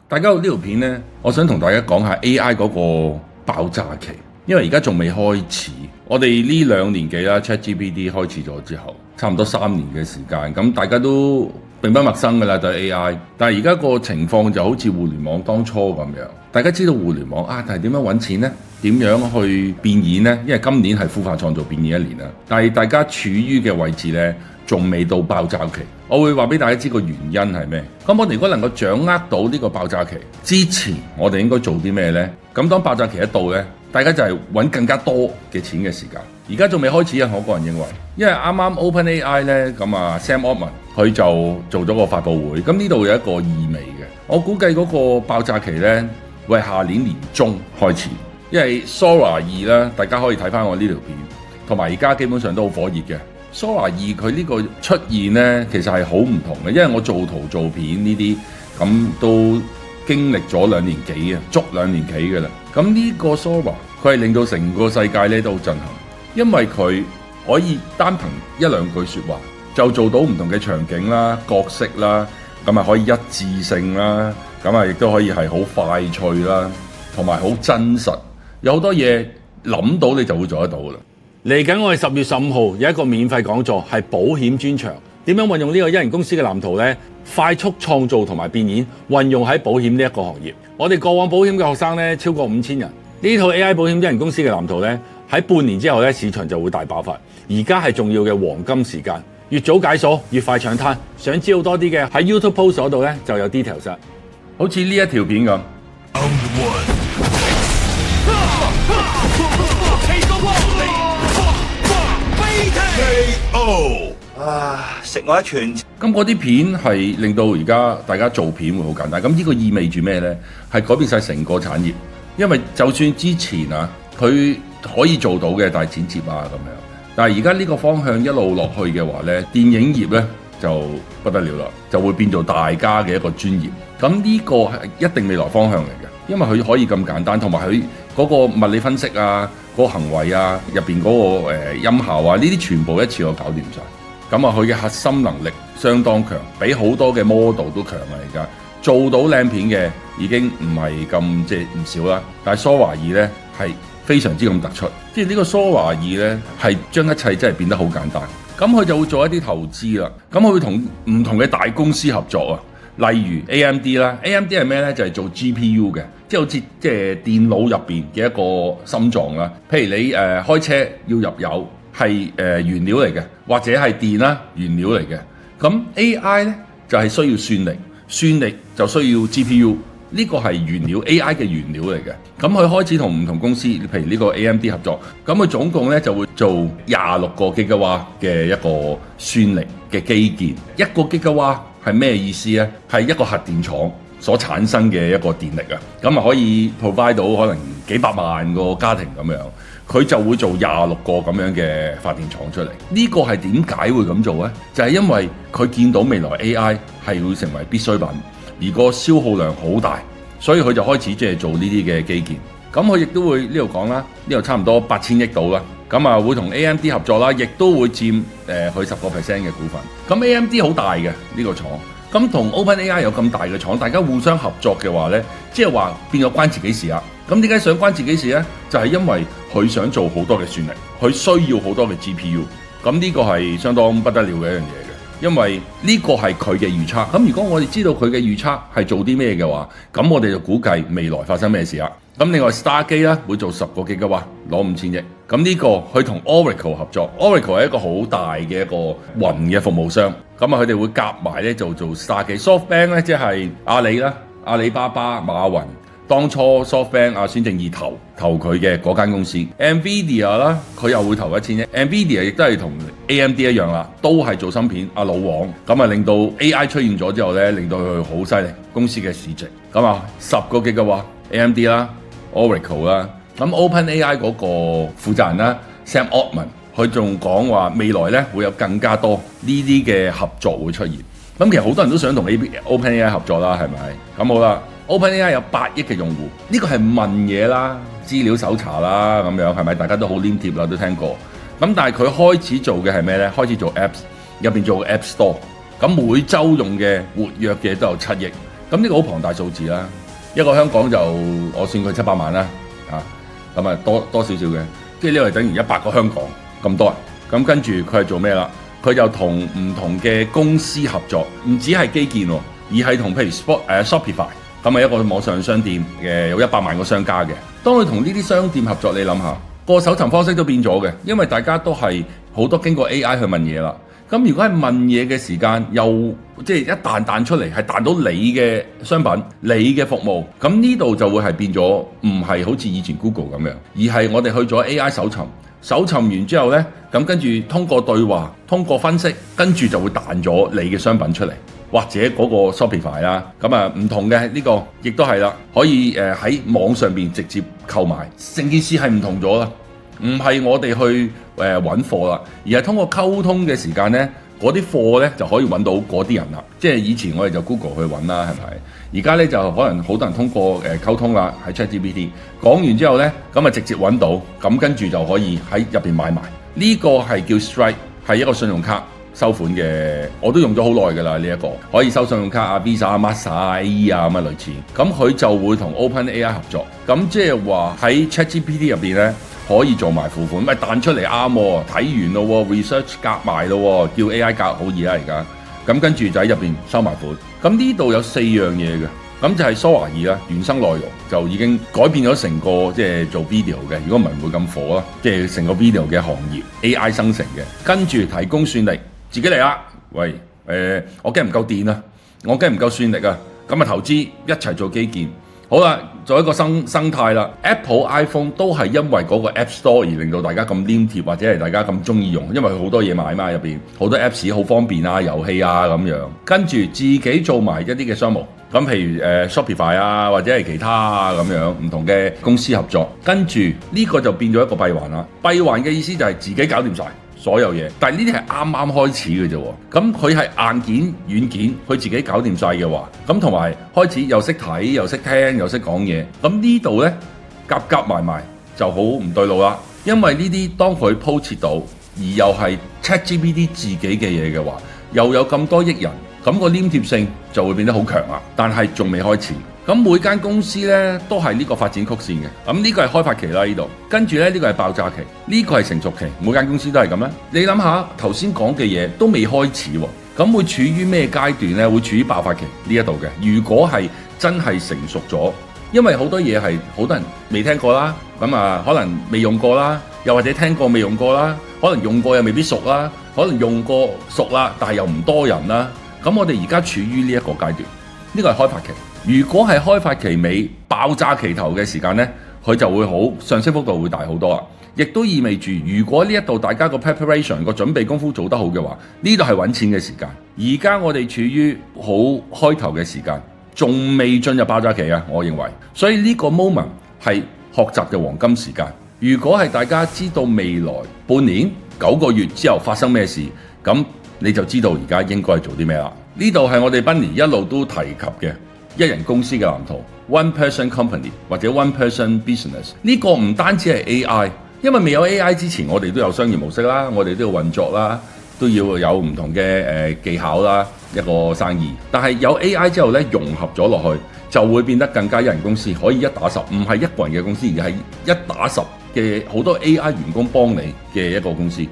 大家好，呢條片呢，我想同大家講下 AI 嗰個爆炸期，因為而家仲未開始。我哋呢2年幾啦 ，ChatGPT 開始咗之後，差唔多3年嘅時間，咁大家都並不陌生㗎啦對 AI。但係而家個情況就好似互聯網當初咁樣，大家知道互聯網但係點樣揾錢呢？點樣去變現呢？因為今年係孵化創造變現1年啦，但係大家處於嘅位置呢，仲未到爆炸期。我會話俾大家知個原因係咩。咁我哋如果能夠掌握到呢個爆炸期之前，我哋應該做啲咩呢？咁當爆炸期一到呢，大家就係揾更加多嘅錢嘅時間。而家仲未開始啊，我個人認為，因為啱啱 OpenAI 呢，咁Sam Altman 佢就做咗個發佈會，咁呢度有一個意味嘅。我估計嗰個爆炸期呢，會係下年年中開始，因為 Sora 2啦，大家可以睇翻我呢條片，同埋而家基本上都好火熱嘅。Sora 2佢呢個出現呢，其實係好唔同嘅，因為我做圖做片呢啲咁都經歷咗2年幾啊，足2年幾嘅啦。咁呢個 Sora 佢係令到成個世界咧都好震撼，因為佢可以單憑1-2句説話就做到唔同嘅場景啦、角色啦，咁可以一致性啦，咁亦都可以係好快脆啦，同埋好真實，有好多嘢諗到你就會做得到噶啦。嚟緊我哋10月15號有一個免費講座，係保險專場，點樣運用呢個一人公司嘅藍圖呢？快速創造同埋變現，運用喺保險呢一個行業。我哋過往保險嘅學生呢，超過5000人，呢套 AI 保險一人公司嘅藍圖呢，喺半年之後呢，市場就會大爆發。而家係重要嘅黃金時間，越早解鎖越快搶灘。想知道多啲嘅喺 YouTube post 嗰度呢，就有 details。好似呢一條片咁。食我一拳！咁嗰啲片係令到而家大家做片會好簡單。咁呢個意味住咩呢？係改變晒成個產業。因為就算之前佢可以做到嘅，但係剪接咁樣。但係而家呢個方向一路落去嘅話呢，電影業呢就不得了啦，就會變做大家嘅一個專業。咁呢個係一定未來方向嚟嘅，因為佢可以咁簡單，同埋佢嗰個物理分析嗰個行為入邊嗰個音效呢啲全部一次過搞掂晒。咁佢嘅核心能力相當強，比好多嘅 model 都強啊！而家做到靚片嘅已經唔係咁唔少啦。但係 Sora 2呢係非常之咁突出，即係呢個 Sora 2呢係將一切真係變得好簡單。咁佢就會做一啲投資啦。咁佢會同唔同嘅大公司合作例如 AMD 啦。AMD 係咩呢？就係做 GPU 嘅，即係好似電腦入邊嘅一個心臟啦。譬如你開車要入油。係原料嚟嘅，或者係電啦原料嚟嘅。咁 AI 呢就係需要算力，算力就需要 GPU。呢個係原料 AI 嘅原料嚟嘅。咁佢開始同唔同公司，譬如呢個 AMD 合作。咁佢總共呢就會做26個 GW 嘅一個算力嘅基建。1個 GW 係咩意思呢？係一個核電廠所產生嘅一個電力啊。咁可以 provide 到可能幾百萬個家庭咁樣。佢就會做26個咁樣嘅發電廠出嚟。呢個係點解會咁做呢？就係因為佢見到未來 AI 係會成為必需品，而個消耗量好大，所以佢就開始做呢啲嘅基建。咁佢亦都會呢度講啦，呢度差唔多8000億度啦。咁會同 AMD 合作啦，亦都會佔佢10% 嘅股份。咁 AMD 好大嘅呢個廠，咁同 OpenAI 有咁大嘅廠，大家互相合作嘅話呢，即係話變咗關自己事啦。咁點解想關自己事呢？就係因為佢想做好多嘅算力，佢需要好多嘅 GPU。咁呢個係相當不得了嘅一樣嘢嘅，因為呢個係佢嘅預測。咁如果我哋知道佢嘅預測係做啲咩嘅話，咁我哋就估計未來發生咩事啦。咁另外 Stargate 會做10個 GW，攞5000億。咁呢個佢同 Oracle 合作 ，Oracle 係一個好大嘅一個雲嘅服務商。咁佢哋會夾埋咧做 Stargate。SoftBank 咧即係阿里啦、阿里巴巴、馬雲。當初 SoftBank 孫正義投佢嘅嗰間公司 ，NVIDIA 啦，佢又會投1000億。NVIDIA 亦都係同 AMD 一樣啦，都係做芯片。老王咁令到 AI 出現咗之後咧，令到佢好犀利公司嘅市值。咁10個GW AMD 啦、Oracle 啦，咁 OpenAI 嗰個負責人啦 Sam Altman， 佢仲講話未來咧會有更加多呢啲嘅合作會出現。咁其實好多人都想同 OpenAI 合作啦，係咪？咁好啦。OpenAI 有8億嘅用戶，呢個係問嘢啦、資料搜查啦咁樣，係咪？大家都好黏貼啦，都聽過。咁但係佢開始做嘅係咩呢？開始做 Apps， 入邊做個 App Store。咁每週用嘅活躍嘅都有7億。咁呢個好龐大數字啦，一個香港就我算佢700萬啦，咁啊多少少嘅，即係呢個係等於100個香港咁多人。咁跟住佢係做咩啦？佢就同唔同嘅公司合作，唔止係基建喎，而係同譬如 Shopify 咁係一個網上商店嘅，有100萬個商家嘅。當佢同呢啲商店合作，你諗下個搜尋方式都變咗嘅，因為大家都係好多經過 AI 去問嘢啦。咁如果係問嘢嘅時間，又即係一彈出嚟係彈到你嘅商品、你嘅服務，咁呢度就會係變咗唔係好似以前 Google 咁樣，而係我哋去咗 AI 搜尋完之後呢，咁跟住通過對話、通過分析，跟住就會彈咗你嘅商品出嚟，或者嗰個 Shopify 啦，咁啊唔同嘅呢個亦都係啦，可以喺網上邊直接購買，成件事係唔同咗啦。唔係我哋去揾貨啦，而係通過溝通嘅時間呢，嗰啲貨呢就可以揾到嗰啲人啦。即係以前我哋就 Google 去揾啦，係咪？而家呢就可能好多人通過溝通啦，喺 ChatGPT 講完之後呢，咁啊直接揾到，咁跟住就可以喺入邊買埋。呢個係叫 Stripe，係一個信用卡收款嘅，我都用咗好耐㗎啦。呢一個可以收信用卡啊、Visa、Master、AE 啊咁啊類似。咁佢就會同 OpenAI 合作，咁即係話喺 ChatGPT 入邊呢，可以做埋付款，咪彈出嚟啱喎，睇完咯 ，research 夾埋咯，叫 AI 夾好易啦而家。咁跟住就喺入邊收埋款。咁呢度有4樣嘢嘅，咁就係 Sora 2啦，原生內容就已經改變咗成個即係做 video 嘅，如果唔係唔會咁火啦，即係成個 video 嘅行業 AI 生成嘅。跟住提供算力，自己嚟啦。喂，我驚唔夠電啊，我驚唔夠算力啊，咁啊投資一齊做基建。好啦，做一個生態啦。Apple iPhone 都係因為嗰個 App Store 而令到大家咁黏貼，或者係大家咁中意用，因為佢好多嘢買嘛，入邊好多 Apps 好方便啊，遊戲啊咁樣。跟住自己做埋一啲嘅商務，咁譬如Shopify 啊，或者係其他啊咁樣唔同嘅公司合作。跟住呢個就變咗一個閉環啦。閉環嘅意思就係自己搞掂晒所有嘢，但係呢啲係啱啱開始嘅啫喎。咁佢係硬件、軟件，佢自己搞掂晒嘅話，咁同埋開始又識睇、又識聽、又識講嘢，咁呢度呢，夾埋就好唔對路啦。因為呢啲當佢鋪設到，而又係 ChatGPT 自己嘅嘢嘅話，又有咁多億人，咁個黏貼性就會變得好強啦。但係仲未開始。咁每間公司咧都係呢個發展曲線嘅，咁呢個係開發期啦呢度，跟住咧呢個係爆炸期，呢個係成熟期，每間公司都係咁啦。你諗下頭先講嘅嘢都未開始喎，咁會處於咩階段呢？會處於爆發期呢一度嘅。如果係真係成熟咗，因為好多嘢係好多人未聽過啦，咁啊可能未用過啦，又或者聽過未用過啦，可能用過又未必熟啦，可能用過熟啦，但係又唔多人啦。咁我哋而家處於呢一個階段，呢個係開發期。如果係開發期尾爆炸期頭嘅時間呢，佢就會好上升幅度會大好多啊！亦都意味住，如果呢一度大家個 preparation 個準備功夫做得好嘅話，呢度係揾錢嘅時間。而家我哋處於好開頭嘅時間，仲未進入爆炸期啊！我認為，所以呢個 moment 係學習嘅黃金時間。如果係大家知道未來半年、9個月之後發生咩事，咁你就知道而家應該係做啲咩啦。呢度係我哋 Bunny 一路都提及嘅一人公司嘅藍圖 ，One Person Company 或者 One Person Business。呢個唔單止係 AI，因為未有 AI 之前，我哋都有商業模式啦，我哋都要運作啦，都要有唔同嘅技巧啦，一個生意。但係有 AI 之後咧，融合咗落去，就會變得更加一人公司，可以1打10，唔係一個人嘅公司，而係1打10嘅好多 AI 員工幫你嘅一個公司。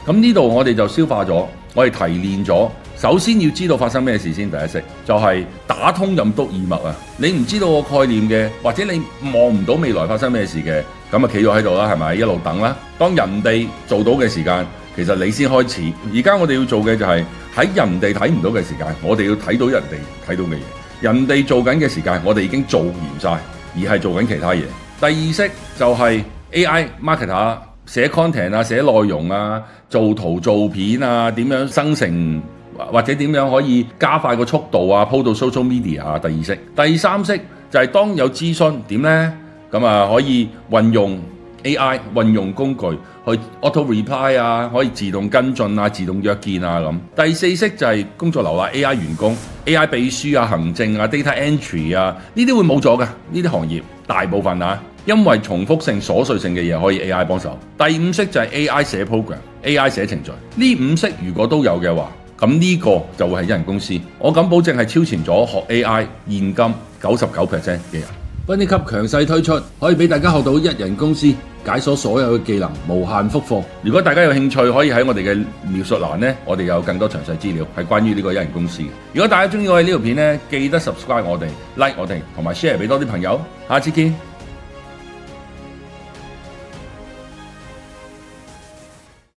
咁呢度我哋就消化咗，我哋提煉咗。首先要知道發生咩事先，第一式就係打通任督二脈啊！你唔知道個概念嘅，或者你望唔到未來發生咩事嘅，咁啊企咗喺度啦，係咪一路等啦？當人哋做到嘅時間，其實你先開始。而家我哋要做嘅就係喺人哋睇唔到嘅時間，我哋要睇到人哋睇到嘅嘢。人哋做緊嘅時間，我哋已經做完晒，而係做緊其他嘢。第二式就係 AI marketer 寫 content 啊、寫內容啊、做圖做片啊、點樣生成。或者點樣可以加快個速度啊，鋪到 social media 啊。第二式，第三式就係當有諮詢點呢？咁啊可以運用 AI 運用工具去 auto reply 啊，可以自動跟進啊，自動約見啊咁。第四式就係工作流啦 ，AI 員工、AI 秘書啊、行政啊、data entry 啊，呢啲會冇咗嘅，呢啲行業大部分啊，因為重複性、瑣碎性嘅嘢可以 AI 幫手。第五式就係 AI 寫 program、AI 寫程序，呢五式如果都有嘅話。咁呢個就會係一人公司。我敢保證係超前咗學 AI 現今99% 嘅人。Bunny Cup 強勢推出，可以俾大家學到一人公司，解鎖所有嘅技能，無限復課。如果大家有興趣，可以喺我哋嘅描述欄呢，我哋有更多詳細資料係關於呢個一人公司嘅。如果大家中意我哋呢條片呢，記得 subscribe 我哋、like 我哋，同埋 share 俾多啲朋友。下次見。